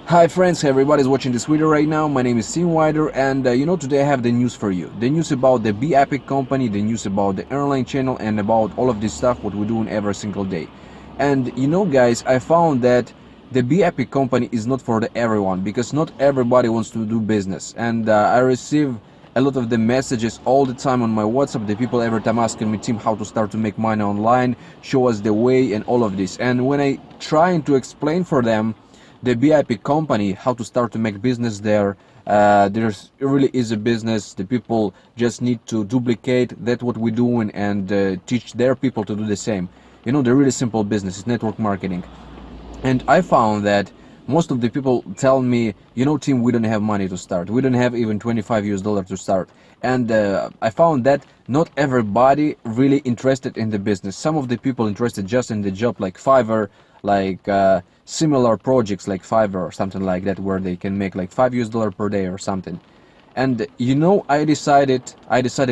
Hi friends, everybody's watching this video right now. My name is Waider, and today I have the news for you. The news about the Bepic company, the news about the airline channel, and about all of this stuff what we're doing every single day. And guys, I found that the Bepic company is not for everyone, because not everybody wants to do business. And I receive a lot of the messages all the time on my WhatsApp, the people every time asking me, Tim, how to start to make money online, show us the way and all of this. And when I trying to explain for them the Bepic company, how to start to make business there, there's really is a business. The people just need to duplicate that what we're doing and teach their people to do the same. The really simple business is network marketing. And I found that most of the people tell me, Tim, we don't have money to start. We don't have even $25 to start. And I found that not everybody really interested in the business. Some of the people interested just in the job like Fiverr, like similar projects like Fiverr or something like that, where they can make like $5 per day or something. And I decided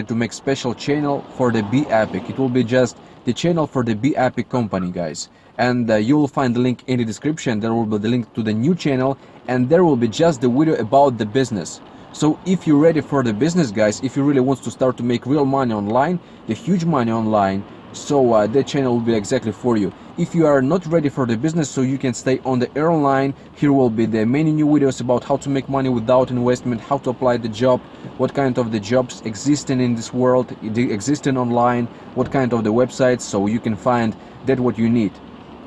to make special channel for the Bepic. It will be just the channel for the Bepic company, guys. And you will find the link in the description. There will be the link to the new channel, and there will be just the video about the business. So if you're ready for the business, guys, if you really want to start to make real money online, the huge money online, so that channel will be exactly for you. If you are not ready for the business, so you can stay on the airline, here will be the many new videos about how to make money without investment, how to apply the job, what kind of the jobs existing in this world, existing online, what kind of the websites, so you can find that what you need.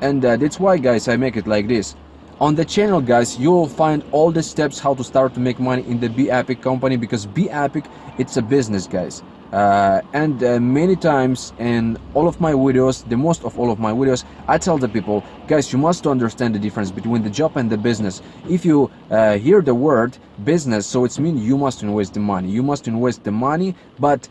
And that's why, guys, I make it like this. On the channel, guys, you will find all the steps how to start to make money in the Bepic company, because Bepic, it's a business, guys. And many times in all of my videos, the most of all of my videos, I tell the people, guys, you must understand the difference between the job and the business. If you hear the word business, so it means you must invest the money. You must invest the money, but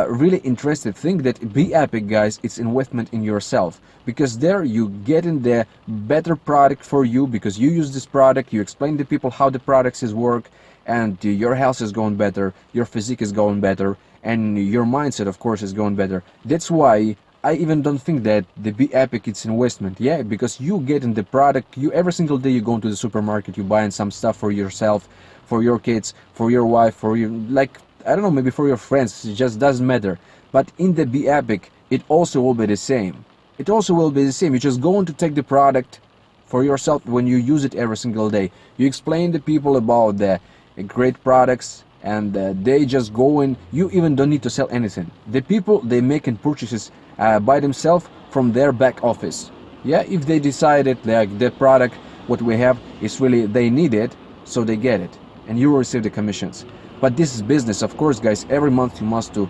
really interested thing that Bepic, guys, it's investment in yourself, because there you get in the better product for you, because you use this product, you explain to people how the products is work, and your health is going better, your physique is going better, and your mindset, of course, is going better. That's why I even don't think that the Bepic it's investment. Yeah, because you get in the product, you every single day you go into the supermarket, you buying some stuff for yourself, for your kids, for your wife, for your, like, I don't know, maybe for your friends, it just doesn't matter. But in the Bepic, it also will be the same. It also will be the same. You're just going to take the product for yourself when you use it every single day. You explain to people about the great products, and they just go in. You even don't need to sell anything. The people, they making purchases by themselves from their back office. Yeah, if they decided like the product what we have is really they need it, so they get it, and you will receive the commissions. But this is business, of course, guys. Every month you must to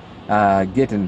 get in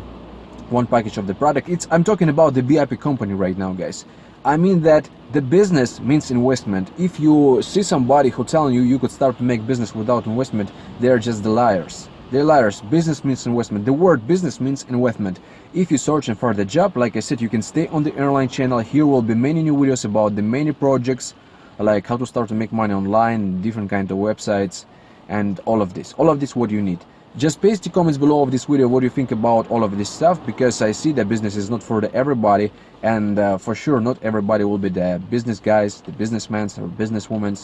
one package of the product. I'm talking about the Bepic company right now, guys. I mean that the business means investment. If you see somebody who telling you could start to make business without investment, they're just the liars. They're liars. Business means investment. The word business means investment. If you're searching for the job, like I said, you can stay on the airline channel. Here will be many new videos about the many projects, like how to start to make money online, different kind of websites, and all of this what you need. Just paste the comments below of this video what you think about all of this stuff, because I see that business is not for everybody, and for sure not everybody will be the business guys, the businessmen or businesswomen.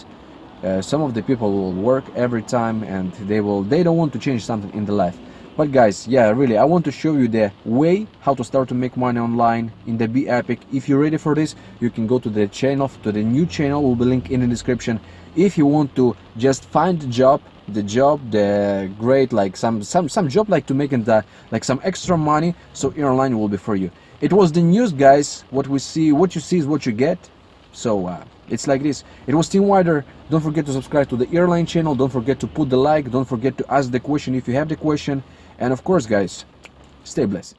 Some of the people will work every time, and they don't want to change something in the life. But guys, yeah, really, I want to show you the way how to start to make money online in the Bepic. If you're ready for this, you can go to the channel, to the new channel, will be linked in the description. If you want to just find the great, like some job, like to making the like some extra money, so airline will be for you. It was the news, guys. What you see is what you get. So it's like this. It was Team Waider. Don't forget to subscribe to the airline channel. Don't forget to put the like. Don't forget to ask the question if you have the question. And of course, guys, stay blessed.